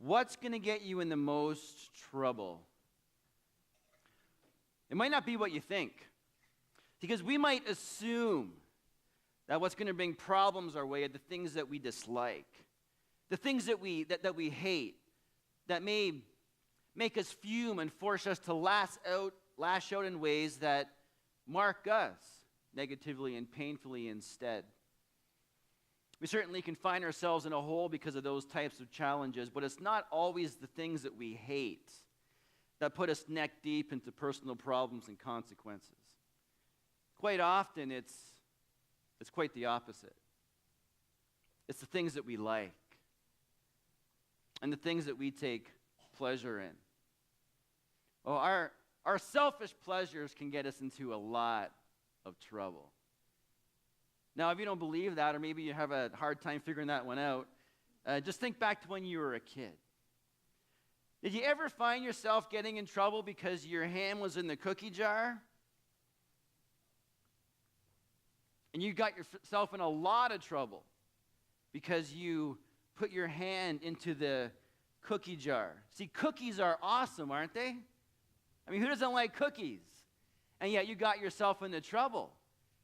What's going to get you in the most trouble? It might not be what you think. Because we might assume that what's going to bring problems our way are the things that we dislike, the things that we hate, that may make us fume and force us to lash out in ways that mark us negatively and painfully instead. We certainly can find ourselves in a hole because of those types of challenges, but it's not always the things that we hate that put us neck deep into personal problems and consequences. Quite often, it's quite the opposite. It's the things that we like and the things that we take pleasure in. Well, our selfish pleasures can get us into a lot of trouble. Now, if you don't believe that, or maybe you have a hard time figuring that one out, just think back to when you were a kid. Did you ever find yourself getting in trouble because your hand was in the cookie jar? And you got yourself in a lot of trouble because you put your hand into the cookie jar. See, cookies are awesome, aren't they? I mean, who doesn't like cookies? And yet you got yourself into trouble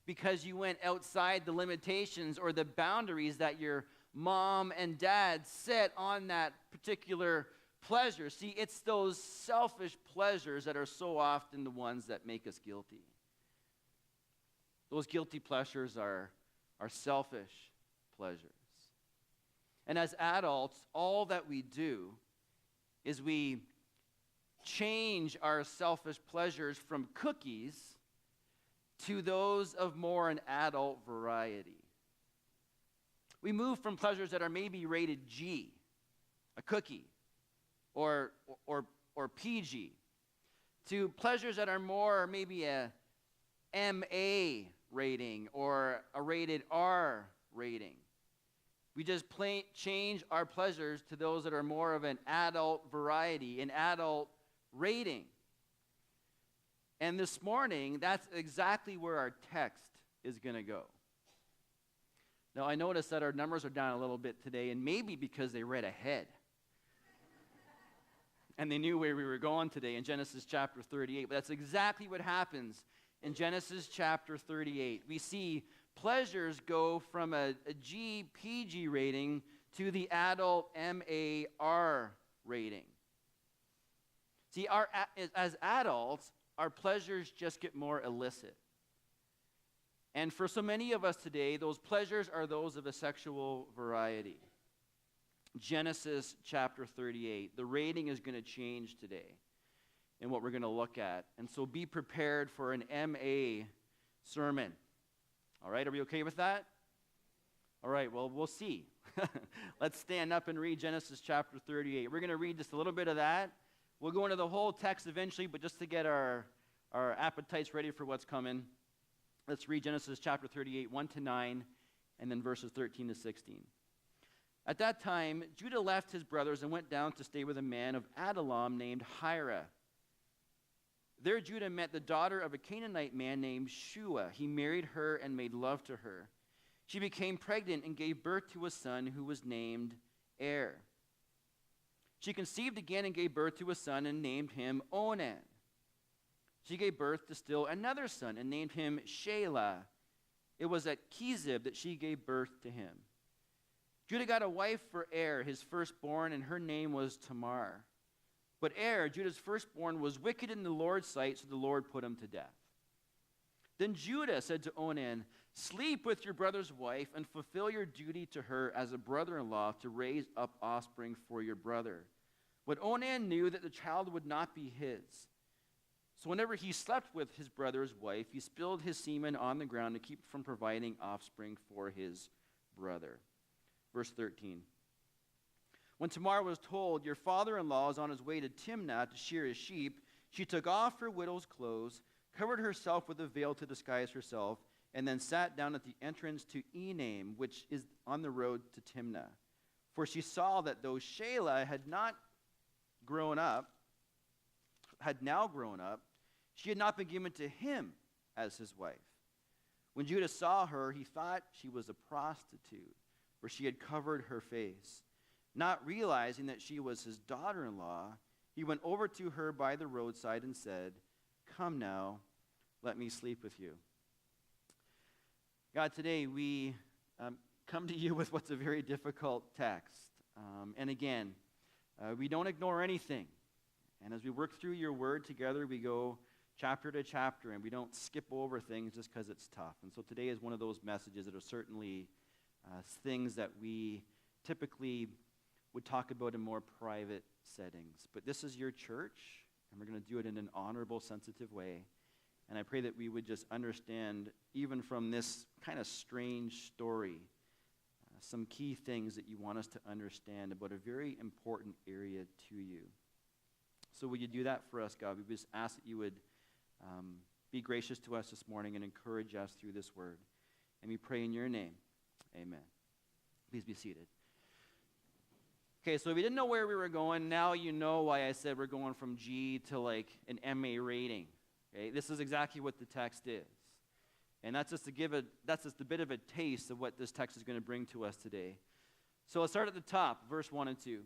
because you went outside the limitations or the boundaries that your mom and dad set on that particular pleasure. See, it's those selfish pleasures that are so often the ones that make us guilty. Those guilty pleasures are selfish pleasures. And as adults, all that we do is we change our selfish pleasures from cookies to those of more an adult variety. We move from pleasures that are maybe rated G, a cookie, or PG, to pleasures that are more maybe a MA rating or a rated R rating. We just change our pleasures to those that are more of an adult variety, an adult rating. And this morning, that's exactly where our text is going to go. Now, I noticed that our numbers are down a little bit today, and maybe because they read ahead. And they knew where we were going today in Genesis chapter 38. But that's exactly what happens in Genesis chapter 38. We see pleasures go from a GPG rating to the adult MAR rating. See, as adults, our pleasures just get more illicit. And for so many of us today, those pleasures are those of a sexual variety. Genesis chapter 38. The rating is going to change today in what we're going to look at. And so be prepared for an MA sermon. All right, are we okay with that? All right, well, we'll see. Let's stand up and read Genesis chapter 38. We're going to read just a little bit of that. We'll go into the whole text eventually, but just to get our appetites ready for what's coming, let's read Genesis chapter 38, 1 to 9, and then verses 13 to 16. At that time, Judah left his brothers and went down to stay with a man of Adullam named Hira. There Judah met the daughter of a Canaanite man named Shua. He married her and made love to her. She became pregnant and gave birth to a son who was named Er. She conceived again and gave birth to a son and named him Onan. She gave birth to still another son and named him Shelah. It was at Kezib that she gave birth to him. Judah got a wife for Er, his firstborn, and her name was Tamar. But Er, Judah's firstborn, was wicked in the Lord's sight, so the Lord put him to death. Then Judah said to Onan, "Sleep with your brother's wife and fulfill your duty to her as a brother-in-law to raise up offspring for your brother." But Onan knew that the child would not be his. So whenever he slept with his brother's wife, he spilled his semen on the ground to keep from providing offspring for his brother. Verse 13. When Tamar was told, "Your father-in-law is on his way to Timnah to shear his sheep," she took off her widow's clothes, covered herself with a veil to disguise herself, and then sat down at the entrance to Enaim, which is on the road to Timnah. For she saw that though Shelah had now grown up, she had not been given to him as his wife. When Judah saw her, he thought she was a prostitute, for she had covered her face. Not realizing that she was his daughter-in-law, he went over to her by the roadside and said, "Come now, let me sleep with you." God, today we come to you with what's a very difficult text. And again, we don't ignore anything. And as we work through your word together, we go chapter to chapter, and we don't skip over things just because it's tough. And so today is one of those messages that are certainly things that we typically would talk about in more private settings. But this is your church, and we're going to do it in an honorable, sensitive way. And I pray that we would just understand, even from this kind of strange story, some key things that you want us to understand about a very important area to you. So will you do that for us, God? We just ask that you would be gracious to us this morning and encourage us through this word. And we pray in your name. Amen. Please be seated. Okay, so if you didn't know where we were going, now you know why I said we're going from G to like an MA rating. Okay, this is exactly what the text is. And that's just a bit of a taste of what this text is going to bring to us today. So let's start at the top, verse 1 and 2.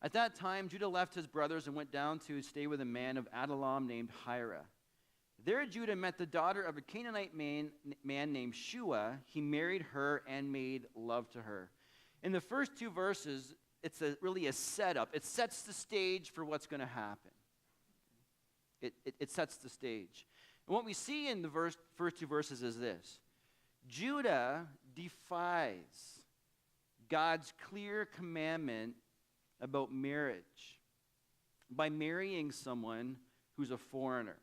At that time, Judah left his brothers and went down to stay with a man of Adullam named Hira. There Judah met the daughter of a Canaanite man named Shua. He married her and made love to her. In the first two verses, it's really a setup. It sets the stage for what's going to happen. It sets the stage. And what we see in the first two verses is this. Judah defies God's clear commandment about marriage by marrying someone who's a foreigner.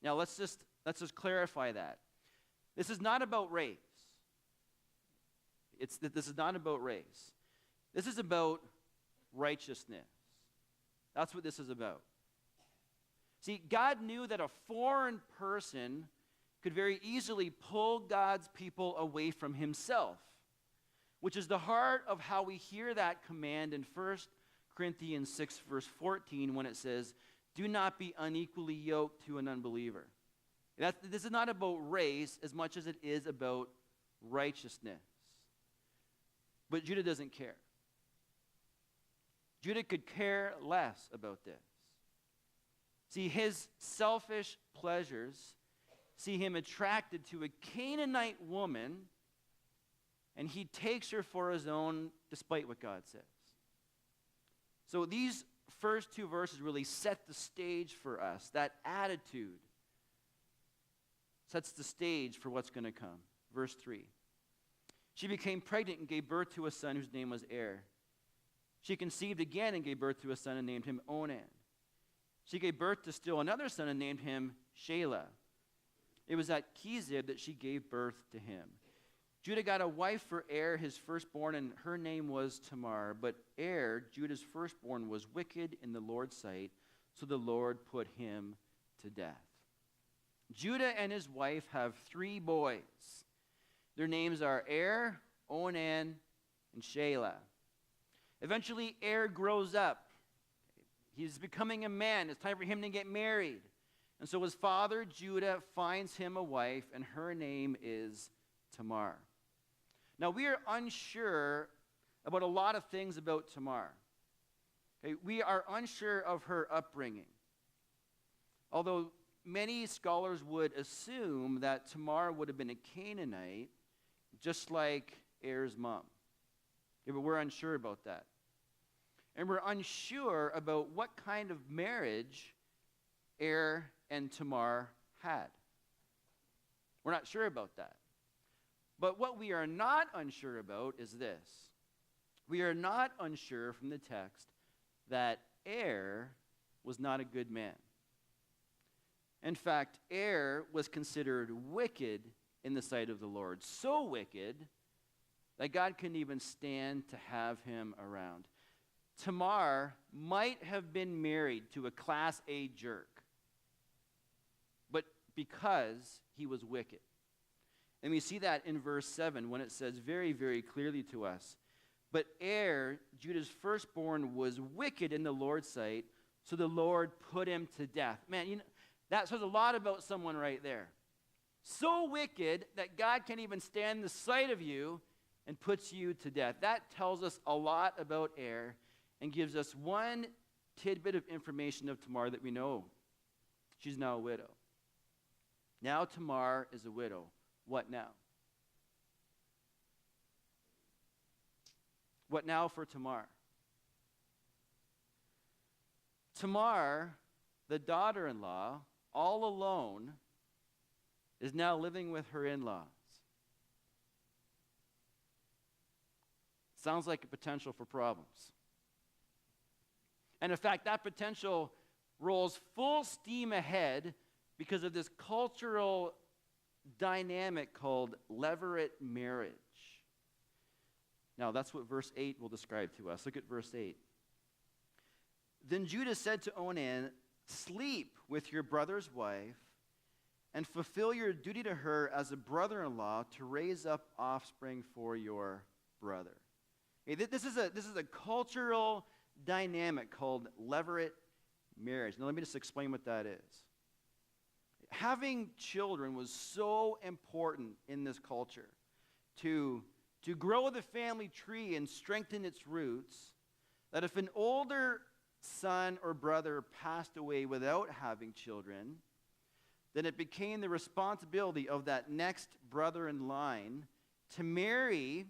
Now let's just clarify that. This is not about race. This is not about race. This is about righteousness. That's what this is about. See, God knew that a foreign person could very easily pull God's people away from himself, which is the heart of how we hear that command in 1 Corinthians 6, verse 14, when it says, "Do not be unequally yoked to an unbeliever." This is not about race as much as it is about righteousness. But Judah doesn't care. Judah could care less about this. See, his selfish pleasures see him attracted to a Canaanite woman, and he takes her for his own, despite what God says. So these first two verses really set the stage for us. That attitude sets the stage for what's going to come. Verse 3. She became pregnant and gave birth to a son whose name was Er. She conceived again and gave birth to a son and named him Onan. She gave birth to still another son and named him Shelah. It was at Kezib that she gave birth to him. Judah got a wife for Er, his firstborn, and her name was Tamar. But Er, Judah's firstborn, was wicked in the Lord's sight, so the Lord put him to death. Judah and his wife have 3 boys. Their names are Er, Onan, and Shelah. Eventually, Er grows up. He's becoming a man. It's time for him to get married. And so his father, Judah, finds him a wife, and her name is Tamar. Now, we are unsure about a lot of things about Tamar. Okay, we are unsure of her upbringing. Although many scholars would assume that Tamar would have been a Canaanite, just like Er's mom. Okay, but we're unsure about that. And we're unsure about what kind of marriage Er and Tamar had. We're not sure about that. But what we are not unsure about is this. We are not unsure from the text that Er was not a good man. In fact, Er was considered wicked in the sight of the Lord. So wicked that God couldn't even stand to have him around. Tamar might have been married to a Class A jerk, but because he was wicked. And we see that in verse 7 when it says very, very clearly to us, "But Er, Judah's firstborn, was wicked in the Lord's sight, so the Lord put him to death." Man, that says a lot about someone right there. So wicked that God can't even stand the sight of you, and puts you to death. That tells us a lot about Er and gives us one tidbit of information of Tamar that we know. She's now a widow. Now Tamar is a widow. What now? What now for Tamar? Tamar, the daughter-in-law, all alone, is now living with her in-laws. Sounds like a potential for problems. And in fact, that potential rolls full steam ahead because of this cultural dynamic called levirate marriage. Now, that's what verse 8 will describe to us. Look at verse 8. Then Judah said to Onan, "Sleep with your brother's wife and fulfill your duty to her as a brother-in-law to raise up offspring for your brother." Okay, this is a cultural dynamic called levirate marriage. Now, let me just explain what that is. Having children was so important in this culture to grow the family tree and strengthen its roots, that if an older son or brother passed away without having children, then it became the responsibility of that next brother in line to marry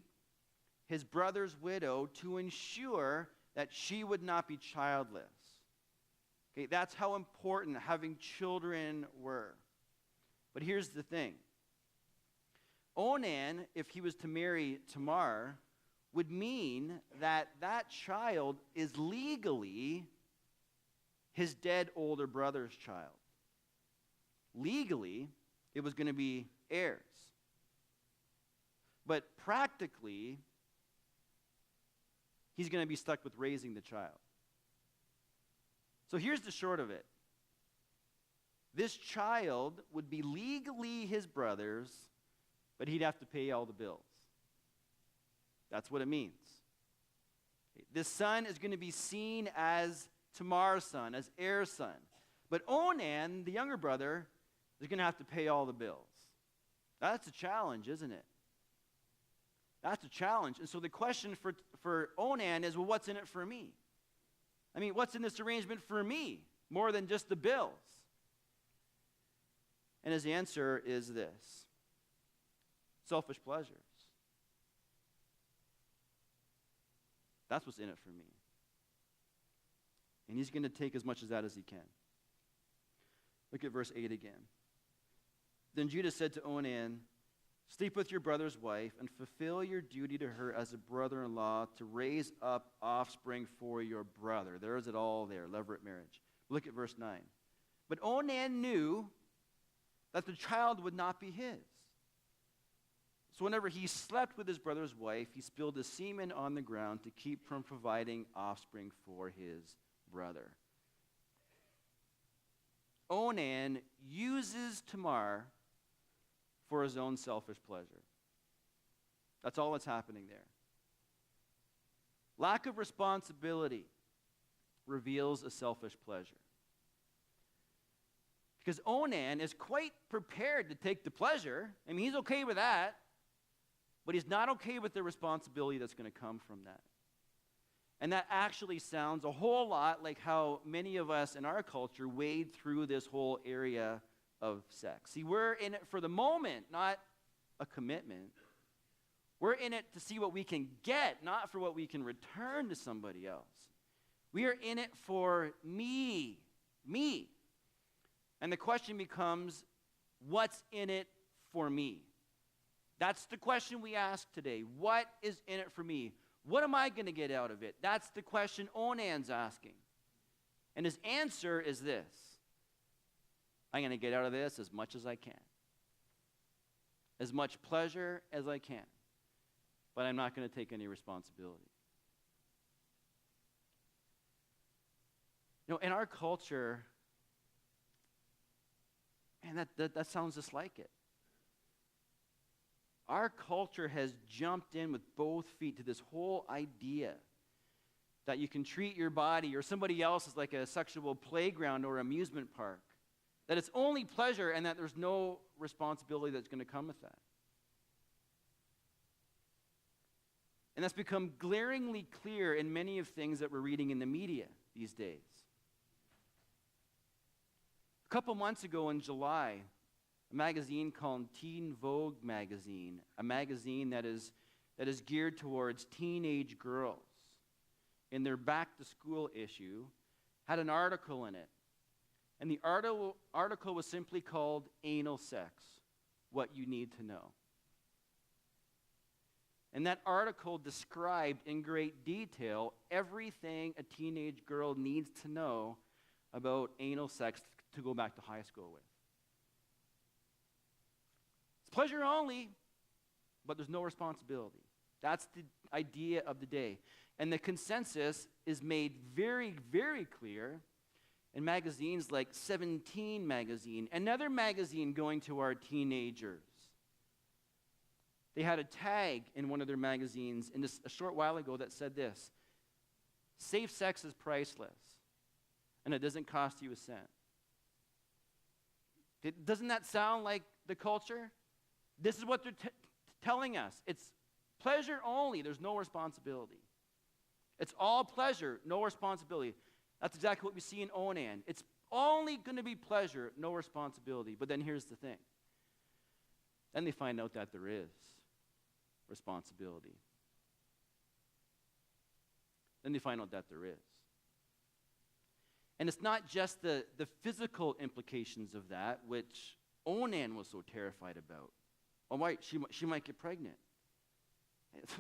his brother's widow to ensure that she would not be childless. Okay, that's how important having children were. But here's the thing. Onan, if he was to marry Tamar, would mean that that child is legally his dead older brother's child. Legally, it was going to be heirs. But practically, he's going to be stuck with raising the child. So here's the short of it. This child would be legally his brother's, but he'd have to pay all the bills. That's what it means. This son is going to be seen as Tamar's son, as Er's son. But Onan, the younger brother, is going to have to pay all the bills. That's a challenge, isn't it? That's a challenge. And so the question for Onan is, well, what's in it for me? I mean, what's in this arrangement for me more than just the bills? And his answer is this: selfish pleasures. That's what's in it for me. And he's going to take as much of that as he can. Look at verse 8 again. Then Judah said to Onan, "Sleep with your brother's wife and fulfill your duty to her as a brother-in-law to raise up offspring for your brother." There's it all there, levirate marriage. Look at verse 9. But Onan knew that the child would not be his. So whenever he slept with his brother's wife, he spilled the semen on the ground to keep from providing offspring for his brother. Onan uses Tamar for his own selfish pleasure. That's all that's happening there. Lack of responsibility reveals a selfish pleasure. Because Onan is quite prepared to take the pleasure. I mean, he's okay with that. But he's not okay with the responsibility that's going to come from that. And that actually sounds a whole lot like how many of us in our culture wade through this whole area of sex. See, we're in it for the moment, not a commitment. We're in it to see what we can get, not for what we can return to somebody else. We are in it for me. And the question becomes, what's in it for me? That's the question we ask today. What is in it for me? What am I going to get out of it? That's the question Onan's asking. And his answer is this: I'm going to get out of this as much as I can. As much pleasure as I can. But I'm not going to take any responsibility. You know, in our culture, man, that sounds just like it. Our culture has jumped in with both feet to this whole idea that you can treat your body or somebody else as like a sexual playground or amusement park. That it's only pleasure and that there's no responsibility that's going to come with that. And that's become glaringly clear in many of things that we're reading in the media these days. A couple months ago in July, a magazine called Teen Vogue magazine, a magazine that is geared towards teenage girls, in their back-to-school issue, had an article in it. And the article was simply called Anal Sex, What You Need to Know. And that article described in great detail everything a teenage girl needs to know about anal sex to go back to high school with. It's pleasure only, but there's no responsibility. That's the idea of the day. And the consensus is made very, very clear in magazines like 17 magazine, another magazine going to our teenagers. They had a tag in one of their magazines a short while ago that said this: safe sex is priceless, and it doesn't cost you a cent. Doesn't that sound like the culture? This is what they're telling us. It's pleasure only. There's no responsibility. It's all pleasure, no responsibility. That's exactly what we see in Onan. It's only going to be pleasure, no responsibility. But then here's the thing. Then they find out that there is responsibility. Then they find out that there is. And it's not just the physical implications of that, which Onan was so terrified about. Oh, right, she might get pregnant.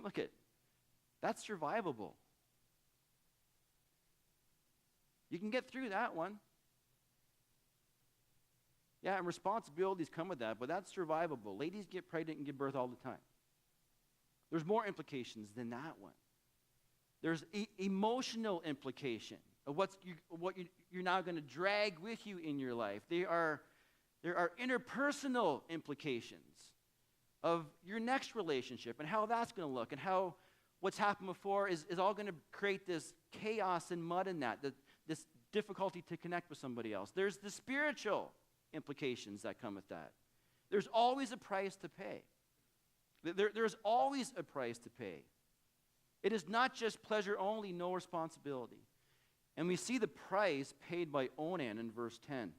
Look at, that's survivable. You can get through that one. Yeah, and responsibilities come with that, but that's survivable. Ladies get pregnant and give birth all the time. There's more implications than that one. There's emotional implication of what you're now going to drag with you in your life. There are interpersonal implications of your next relationship and how that's going to look, and how what's happened before is all going to create this chaos and mud in that, this difficulty to connect with somebody else. There's the spiritual implications that come with that. There's always a price to pay. There's always a price to pay. It is not just pleasure only, no responsibility. And we see the price paid by Onan in verse 10.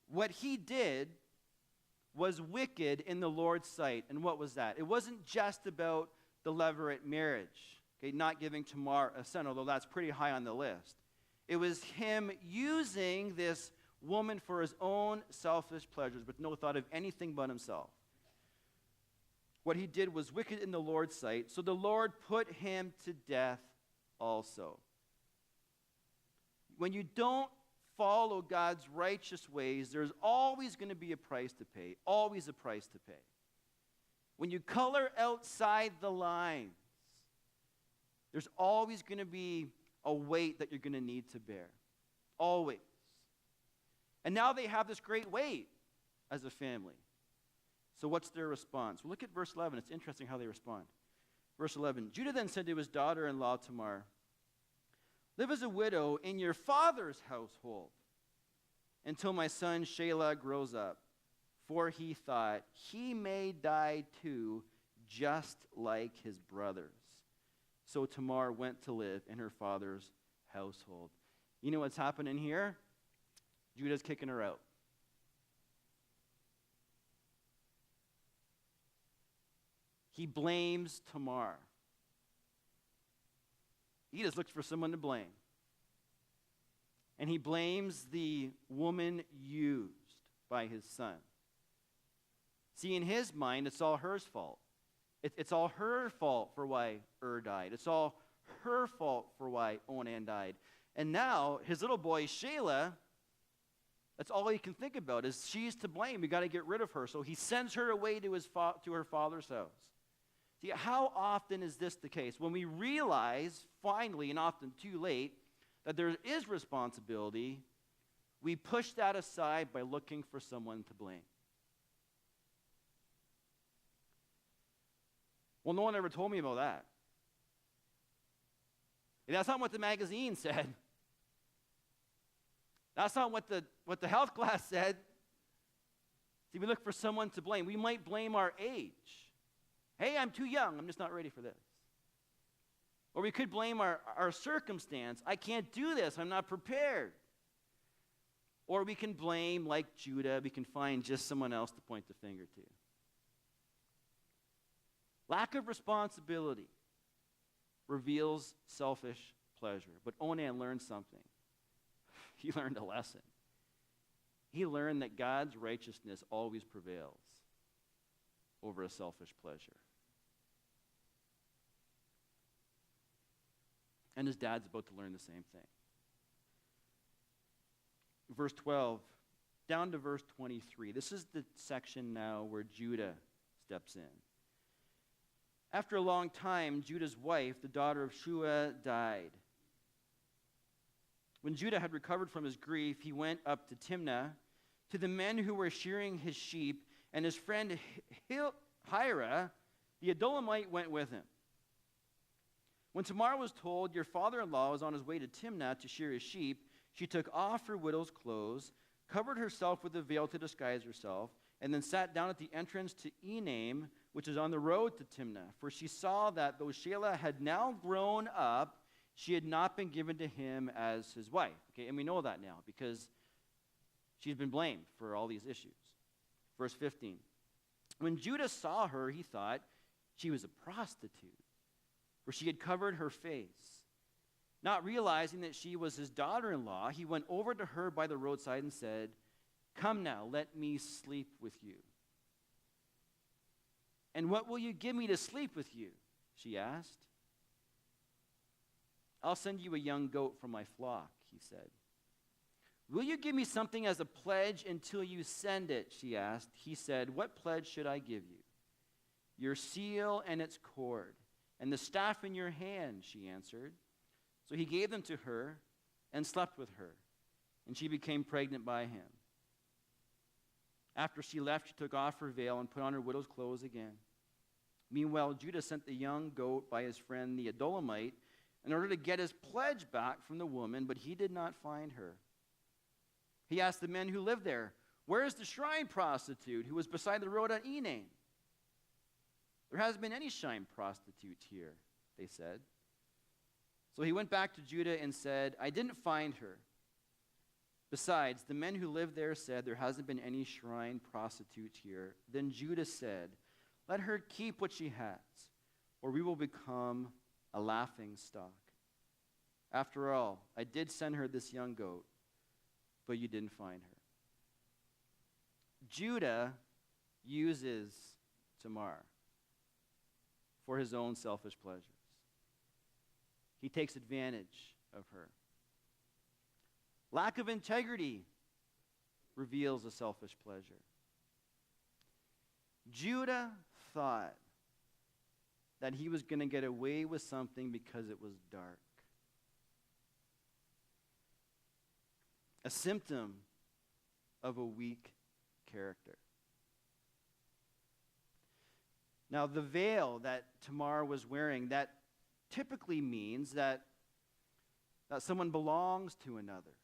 What he did was wicked in the Lord's sight. And what was that? It wasn't just about the levirate marriage, okay, not giving Tamar a son, although that's pretty high on the list. It was him using this woman for his own selfish pleasures with no thought of anything but himself. What he did was wicked in the Lord's sight, so the Lord put him to death also. When you don't follow God's righteous ways, there's always going to be a price to pay, always a price to pay. When you color outside the lines, there's always going to be a weight that you're going to need to bear, always. And now they have this great weight as a family. So what's their response? Well, look at verse 11. It's interesting how they respond. Verse 11, Judah then said to his daughter-in-law Tamar, live as a widow in your father's household until my son Shelah grows up. For he thought, he may die too, just like his brothers. So Tamar went to live in her father's household. You know what's happening here? Judah's kicking her out. He blames Tamar. He just looks for someone to blame. And he blames the woman used by his son. See, in his mind, it's all her fault. It's all her fault for why died. It's all her fault for why Onan died. And now, his little boy, Shelah, that's all he can think about is she's to blame. We got to get rid of her. So he sends her away to her father's house. See, how often is this the case? When we realize, finally, and often too late, that there is responsibility, we push that aside by looking for someone to blame. Well, no one ever told me about that. And that's not what the magazine said. That's not what the health class said. See, we look for someone to blame. We might blame our age. Hey, I'm too young. I'm just not ready for this. Or we could blame our circumstance. I can't do this. I'm not prepared. Or we can blame, like Judah, we can find just someone else to point the finger to. Lack of responsibility reveals selfish pleasure. But Onan learned something. He learned a lesson. He learned that God's righteousness always prevails over a selfish pleasure. And his dad's about to learn the same thing. Verse 12, down to verse 23. This is the section now where Judah steps in. After a long time, Judah's wife, the daughter of Shua, died. When Judah had recovered from his grief, he went up to Timnah to the men who were shearing his sheep, and his friend Hira, the Adullamite, went with him. When Tamar was told, "Your father-in-law is on his way to Timnah to shear his sheep," she took off her widow's clothes, covered herself with a veil to disguise herself, and then sat down at the entrance to Enaim, which is on the road to Timnah. For she saw that though Shelah had now grown up, she had not been given to him as his wife. Okay, and we know that now because she's been blamed for all these issues. Verse 15. When Judah saw her, he thought she was a prostitute, for she had covered her face. Not realizing that she was his daughter-in-law, he went over to her by the roadside and said, "Come now, let me sleep with you." "And what will you give me to sleep with you?" she asked. "I'll send you a young goat from my flock," he said. "Will you give me something as a pledge until you send it?" she asked. He said, "What pledge should I give you?" "Your seal and its cord, and the staff in your hand," she answered. So he gave them to her and slept with her, and she became pregnant by him. After she left, she took off her veil and put on her widow's clothes again. Meanwhile, Judah sent the young goat by his friend the Adullamite in order to get his pledge back from the woman, but he did not find her. He asked the men who lived there, "Where is the shrine prostitute who was beside the road at Enaim?" "There hasn't been any shrine prostitute here," they said. So he went back to Judah and said, "I didn't find her. Besides, the men who lived there said there hasn't been any shrine prostitute here." Then Judah said, "Let her keep what she has, or we will become a laughing stock. After all, I did send her this young goat, but you didn't find her." Judah uses Tamar for his own selfish pleasures. He takes advantage of her. Lack of integrity reveals a selfish pleasure. Judah thought that he was going to get away with something because it was dark. A symptom of a weak character. Now, the veil that Tamar was wearing, that typically means that someone belongs to another.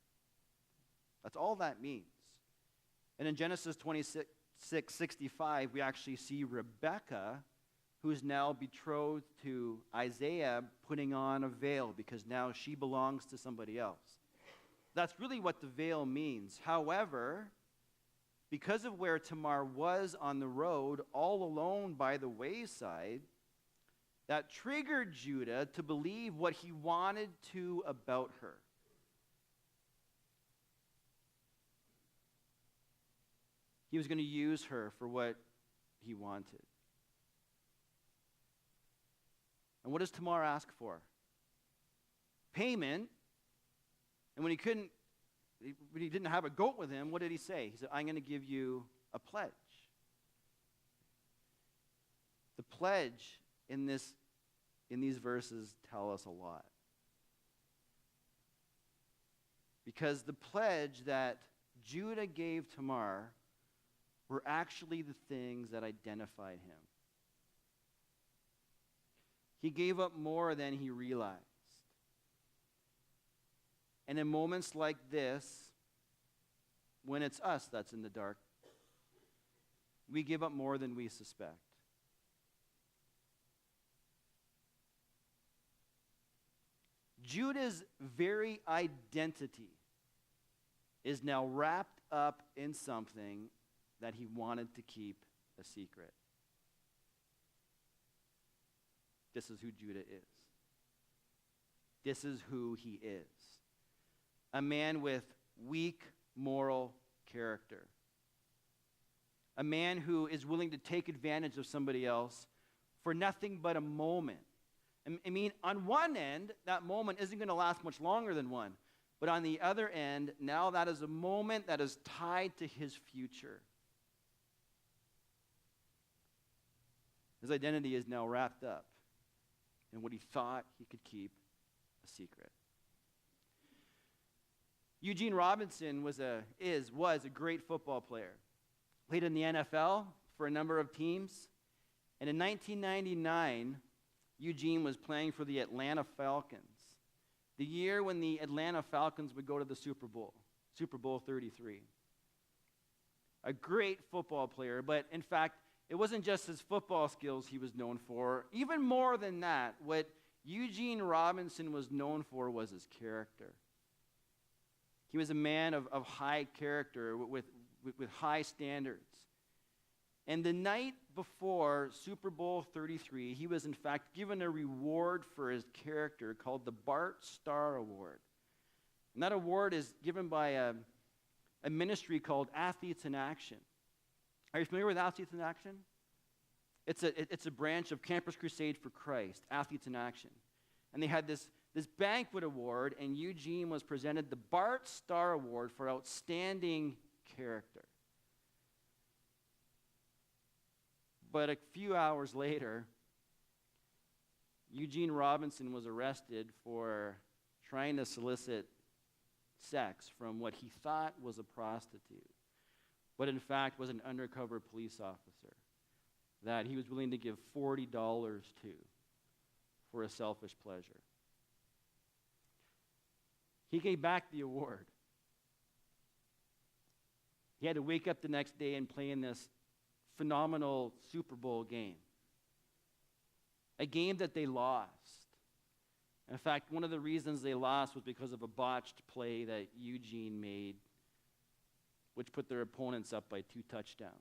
That's all that means. And in Genesis 26:65, we actually see Rebekah, who is now betrothed to Isaiah, putting on a veil because now she belongs to somebody else. That's really what the veil means. However, because of where Tamar was on the road, all alone by the wayside, that triggered Judah to believe what he wanted to about her. He was going to use her for what he wanted. And what does Tamar ask for? Payment. And when he didn't have a goat with him, what did he say? He said, "I'm going to give you a pledge." The pledge in these verses tell us a lot. Because the pledge that Judah gave Tamar were actually the things that identified him. He gave up more than he realized. And in moments like this, when it's us that's in the dark, we give up more than we suspect. Judah's very identity is now wrapped up in something that he wanted to keep a secret. This is who Judah is. This is who he is. A man with weak moral character. A man who is willing to take advantage of somebody else for nothing but a moment. I mean, on one end, that moment isn't going to last much longer than one. But on the other end, now that is a moment that is tied to his future. His identity is now wrapped up in what he thought he could keep a secret. Eugene Robinson was a great football player. Played in the NFL for a number of teams. And in 1999, Eugene was playing for the Atlanta Falcons. The year when the Atlanta Falcons would go to the Super Bowl 33. A great football player, but in fact, it wasn't just his football skills he was known for. Even more than that, what Eugene Robinson was known for was his character. He was a man of high character with high standards. And the night before Super Bowl 33, he was in fact given a reward for his character called the Bart Starr Award. And that award is given by a ministry called Athletes in Action. Are you familiar with Athletes in Action? It's a branch of Campus Crusade for Christ, Athletes in Action. And they had this banquet award, and Eugene was presented the Bart Starr Award for outstanding character. But a few hours later, Eugene Robinson was arrested for trying to solicit sex from what he thought was a prostitute, but in fact was an undercover police officer that he was willing to give $40 to for a selfish pleasure. He gave back the award. He had to wake up the next day and play in this phenomenal Super Bowl game. A game that they lost. In fact, one of the reasons they lost was because of a botched play that Eugene made, which put their opponents up by 2 touchdowns.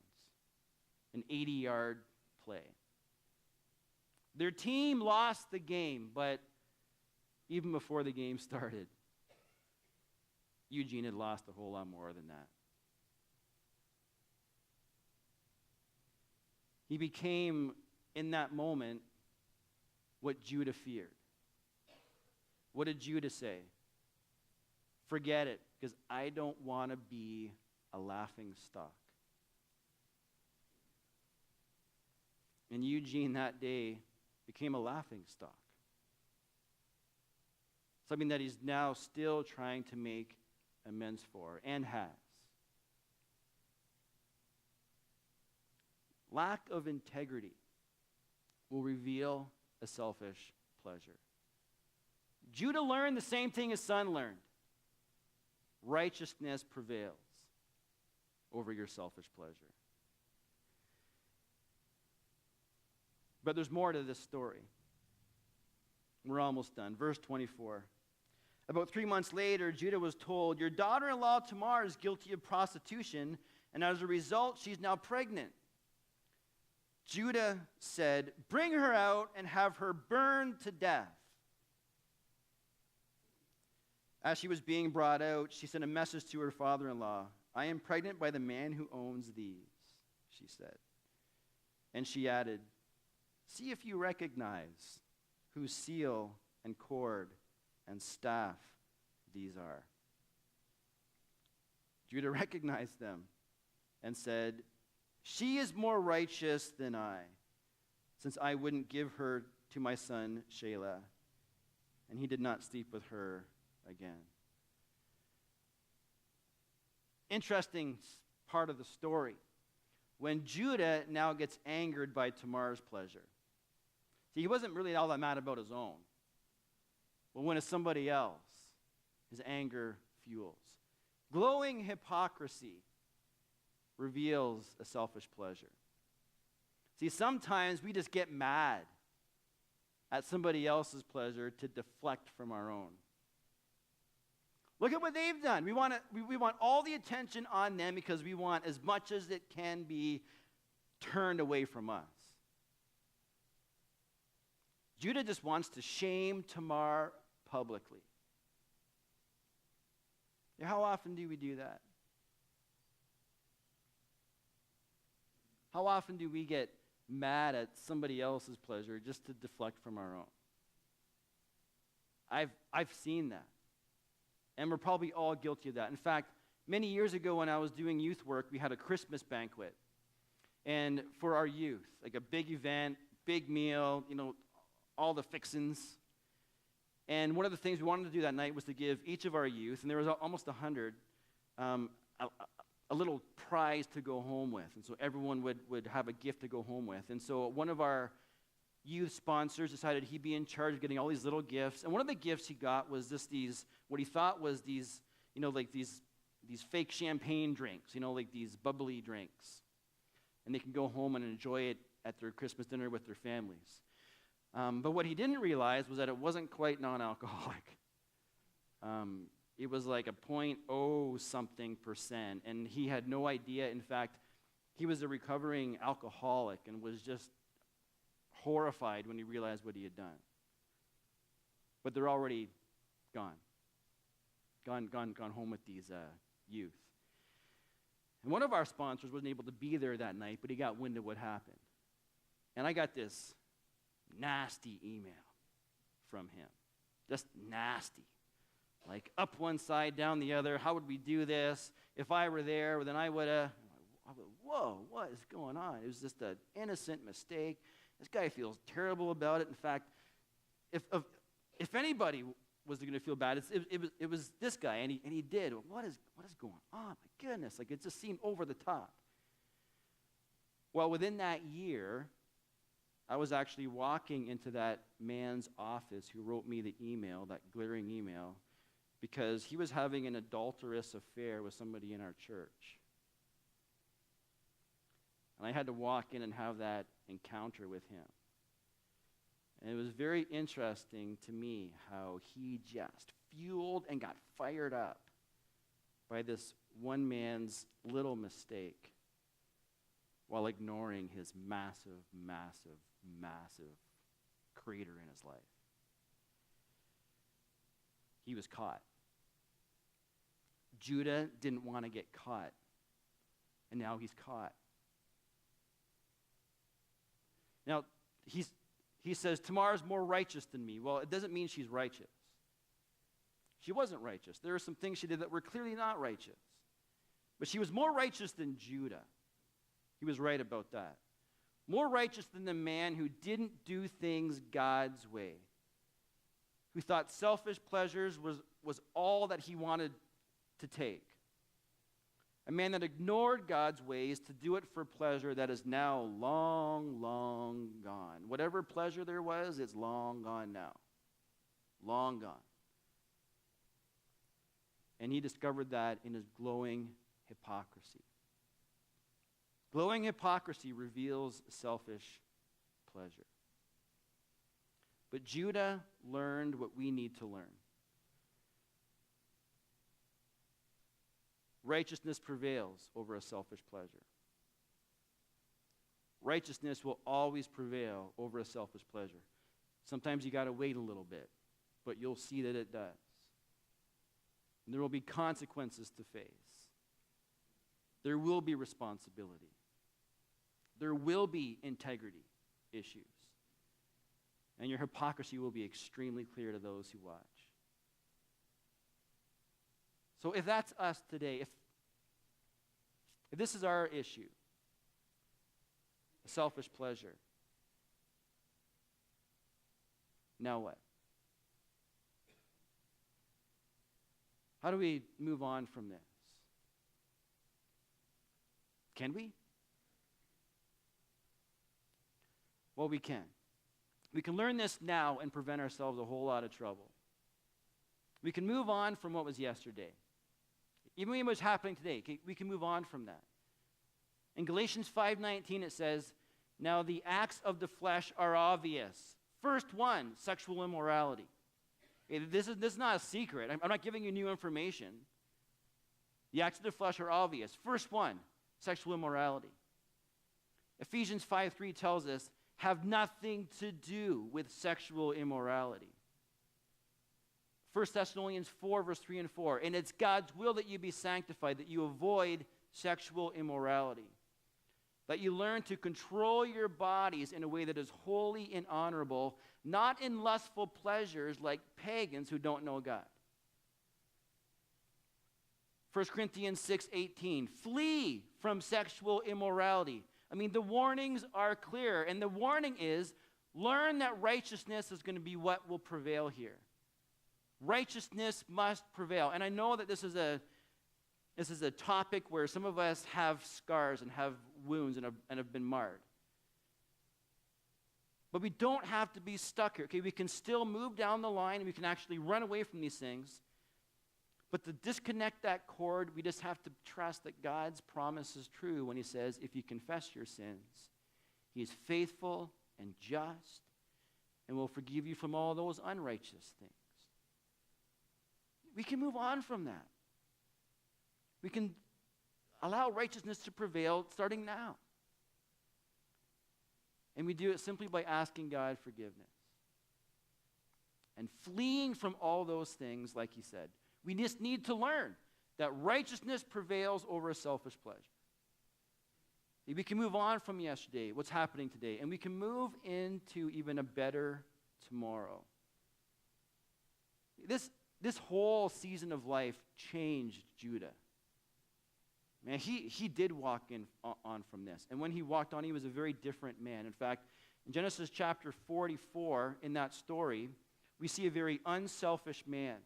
An 80-yard play. Their team lost the game, but even before the game started, Eugene had lost a whole lot more than that. He became, in that moment, what Judah feared. What did Judah say? Forget it, because I don't want to be a laughing stock. And Eugene that day became a laughing stock. Something that he's now still trying to make amends for, and has. Lack of integrity will reveal a selfish pleasure. Judah learned the same thing his son learned. Righteousness prevails over your selfish pleasure. But there's more to this story. We're almost done. Verse 24. About 3 months later, Judah was told, your daughter-in-law Tamar is guilty of prostitution, and as a result, she's now pregnant. Judah said, bring her out and have her burned to death. As she was being brought out, she sent a message to her father-in-law. I am pregnant by the man who owns these, she said. And she added, see if you recognize whose seal and cord and staff these are. Judah recognized them and said, she is more righteous than I, since I wouldn't give her to my son Shelah, and he did not sleep with her again. Interesting part of the story. When Judah now gets angered by Tamar's pleasure. See, he wasn't really all that mad about his own. But when it's somebody else, his anger fuels. Glowing hypocrisy reveals a selfish pleasure. See, sometimes we just get mad at somebody else's pleasure to deflect from our own. Look at what they've done. We want all the attention on them because we want as much as it can be turned away from us. Judah just wants to shame Tamar publicly. How often do we do that? How often do we get mad at somebody else's pleasure just to deflect from our own? I've seen that. And we're probably all guilty of that. In fact, many years ago when I was doing youth work, we had a Christmas banquet. And for our youth, like a big event, big meal, all the fixins. And one of the things we wanted to do that night was to give each of our youth, and there was almost 100, a little prize to go home with. And so everyone would have a gift to go home with. And so one of our youth sponsors decided he'd be in charge of getting all these little gifts. And one of the gifts he got was just what he thought was these fake champagne drinks, like these bubbly drinks. And they can go home and enjoy it at their Christmas dinner with their families. But what he didn't realize was that it wasn't quite non-alcoholic. It was like a 0.0 something %, and he had no idea. In fact, he was a recovering alcoholic and was just horrified when he realized what he had done. But they're already gone home with these youth. And one of our sponsors wasn't able to be there that night, but he got wind of what happened. And I got this nasty email from him. Just nasty. Like up one side, down the other. How would we do this? If I were there, then I would have. Whoa, what is going on? It was just an innocent mistake. This guy feels terrible about it. In fact, if anybody was going to feel bad, it was this guy, and he did. What is going on? My goodness, like it just seemed over the top. Well, within that year, I was actually walking into that man's office who wrote me the email, that glaring email, because he was having an adulterous affair with somebody in our church. And I had to walk in and have that encounter with him. And it was very interesting to me how he just fueled and got fired up by this one man's little mistake while ignoring his massive, massive, massive crater in his life. He was caught. Judah didn't want to get caught, and now he's caught. Now, he says, Tamar's more righteous than me. Well, it doesn't mean she's righteous. She wasn't righteous. There are some things she did that were clearly not righteous. But she was more righteous than Judah. He was right about that. More righteous than the man who didn't do things God's way, who thought selfish pleasures was all that he wanted to take. A man that ignored God's ways to do it for pleasure that is now long, long gone. Whatever pleasure there was, it's long gone now. Long gone. And he discovered that in his glowing hypocrisy. Glowing hypocrisy reveals selfish pleasure. But Judah learned what we need to learn. Righteousness prevails over a selfish pleasure. Righteousness will always prevail over a selfish pleasure. Sometimes you got to wait a little bit, but you'll see that it does. And there will be consequences to face. There will be responsibility. There will be integrity issues. And your hypocrisy will be extremely clear to those who watch. So if that's us today, if this is our issue, a selfish pleasure, now what? How do we move on from this? Can we? Well, we can. We can learn this now and prevent ourselves a whole lot of trouble. We can move on from what was yesterday. Even what's happening today, we can move on from that. In Galatians 5:19 it says, "Now the acts of the flesh are obvious: First one, sexual immorality. This is not a secret. I'm not giving you new information. The acts of the flesh are obvious. First one, sexual immorality. Ephesians 5:3 tells us, have nothing to do with sexual immorality. 1 Thessalonians 4, verse 3 and 4, and it's God's will that you be sanctified, that you avoid sexual immorality, that you learn to control your bodies in a way that is holy and honorable, not in lustful pleasures like pagans who don't know God. 1 Corinthians 6:18, flee from sexual immorality. I mean, the warnings are clear, and the warning is, learn that righteousness is going to be what will prevail here. Righteousness must prevail. And I know that this is a topic where some of us have scars and have wounds and have been marred. But we don't have to be stuck here. Okay, we can still move down the line, and we can actually run away from these things. But to disconnect that cord, we just have to trust that God's promise is true when he says, if you confess your sins, he is faithful and just and will forgive you from all those unrighteous things. We can move on from that. We can allow righteousness to prevail starting now. And we do it simply by asking God forgiveness and fleeing from all those things, like he said. We just need to learn that righteousness prevails over a selfish pleasure. We can move on from yesterday, what's happening today, and we can move into even a better tomorrow. This whole season of life changed Judah. Man, he did walk on from this. And when he walked on, he was a very different man. In fact, in Genesis chapter 44, in that story, we see a very unselfish man.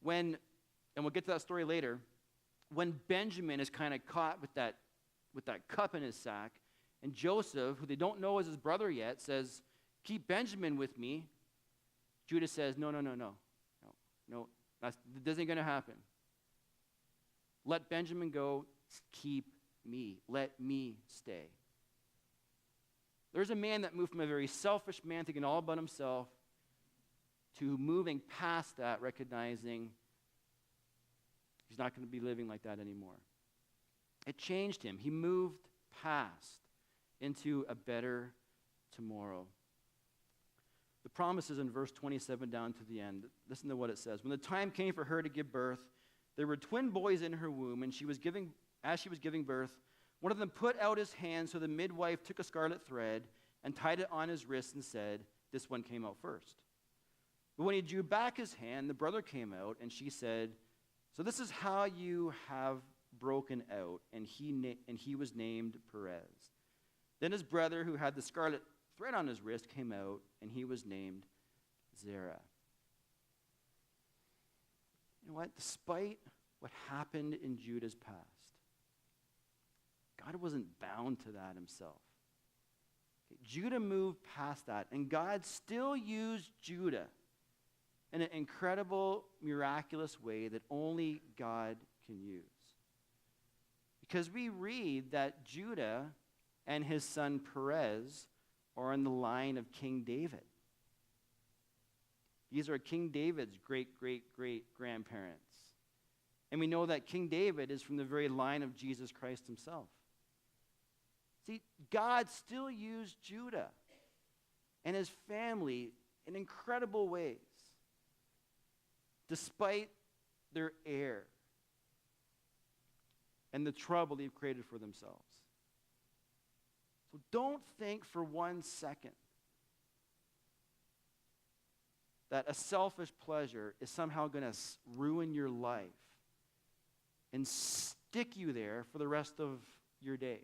And we'll get to that story later, when Benjamin is kind of caught with that cup in his sack, and Joseph, who they don't know is his brother yet, says, keep Benjamin with me. Judah says, no, this isn't going to happen. Let Benjamin go, keep me. Let me stay. There's a man that moved from a very selfish man thinking all about himself to moving past that, recognizing he's not going to be living like that anymore. It changed him. He moved past into a better tomorrow. The promise is in verse 27 down to the end. Listen to what it says. When the time came for her to give birth, there were twin boys in her womb, and as she was giving birth, one of them put out his hand, so the midwife took a scarlet thread and tied it on his wrist and said, this one came out first. But when he drew back his hand, the brother came out, and she said, so this is how you have broken out, and he was named Perez. Then his brother, who had the scarlet thread on his wrist, came out, and he was named Zerah. You know what? Despite what happened in Judah's past, God wasn't bound to that himself. Okay, Judah moved past that, and God still used Judah in an incredible, miraculous way that only God can use. Because we read that Judah and his son Perez are in the line of King David. These are King David's great-great-great-grandparents. And we know that King David is from the very line of Jesus Christ himself. See, God still used Judah and his family in incredible ways, despite their error and the trouble they've created for themselves. So don't think for 1 second that a selfish pleasure is somehow going to ruin your life and stick you there for the rest of your days.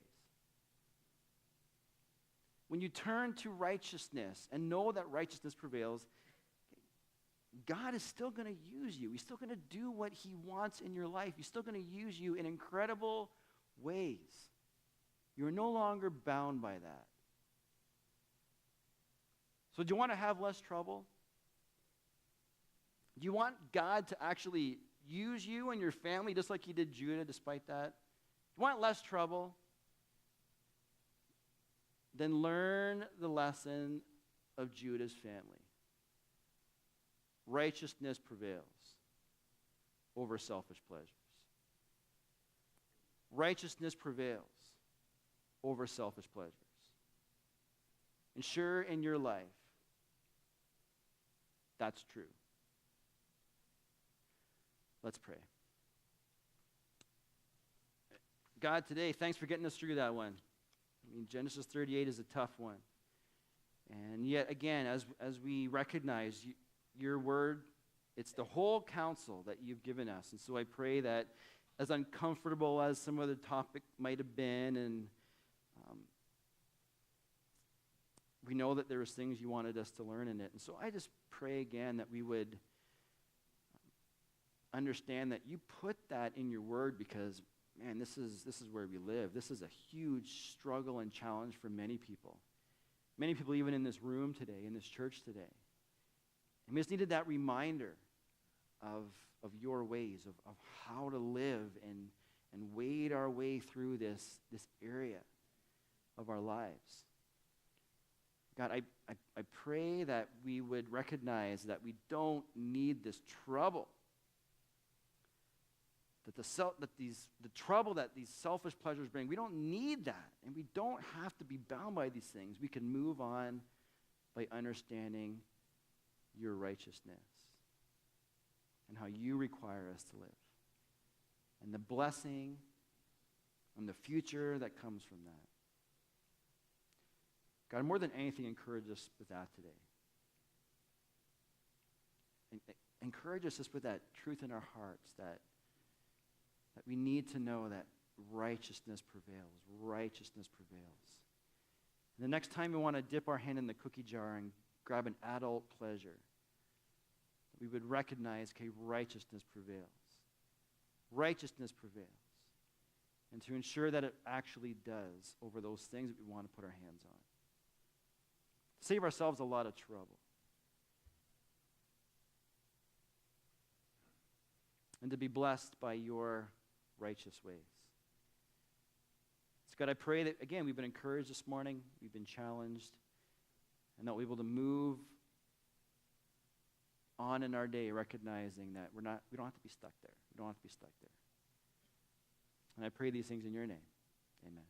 When you turn to righteousness and know that righteousness prevails, God is still going to use you. He's still going to do what he wants in your life. He's still going to use you in incredible ways. You're no longer bound by that. So do you want to have less trouble? Do you want God to actually use you and your family just like he did Judah despite that? Do you want less trouble? then learn the lesson of Judah's family. Righteousness prevails over selfish pleasures. Righteousness prevails over selfish pleasures. Ensure in your life that's true. Let's pray. God, today, thanks for getting us through that one. I mean, Genesis 38 is a tough one. And yet, again, as we recognize your word, it's the whole counsel that you've given us. And so I pray that as uncomfortable as some of the topic might have been, and we know that there was things you wanted us to learn in it. And so I just pray again that we would understand that you put that in your word because, man, this is where we live. This is a huge struggle and challenge for many people. Many people even in this room today, in this church today. And we just needed that reminder of your ways, of how to live and wade our way through this area of our lives. God, I pray that we would recognize that we don't need this trouble. That the trouble that these selfish pleasures bring, we don't need that. And we don't have to be bound by these things. We can move on by understanding your righteousness and how you require us to live. And the blessing and the future that comes from that. God, more than anything, encourage us with that today. Encourage us just with that truth in our hearts that we need to know that righteousness prevails. Righteousness prevails. And the next time we want to dip our hand in the cookie jar and grab an adult pleasure, we would recognize, okay, righteousness prevails. Righteousness prevails. And to ensure that it actually does over those things that we want to put our hands on. Save ourselves a lot of trouble. And to be blessed by your righteous ways. So God, I pray that, again, we've been encouraged this morning, we've been challenged, and that we're able to move on in our day recognizing that we don't have to be stuck there. We don't have to be stuck there. And I pray these things in your name. Amen.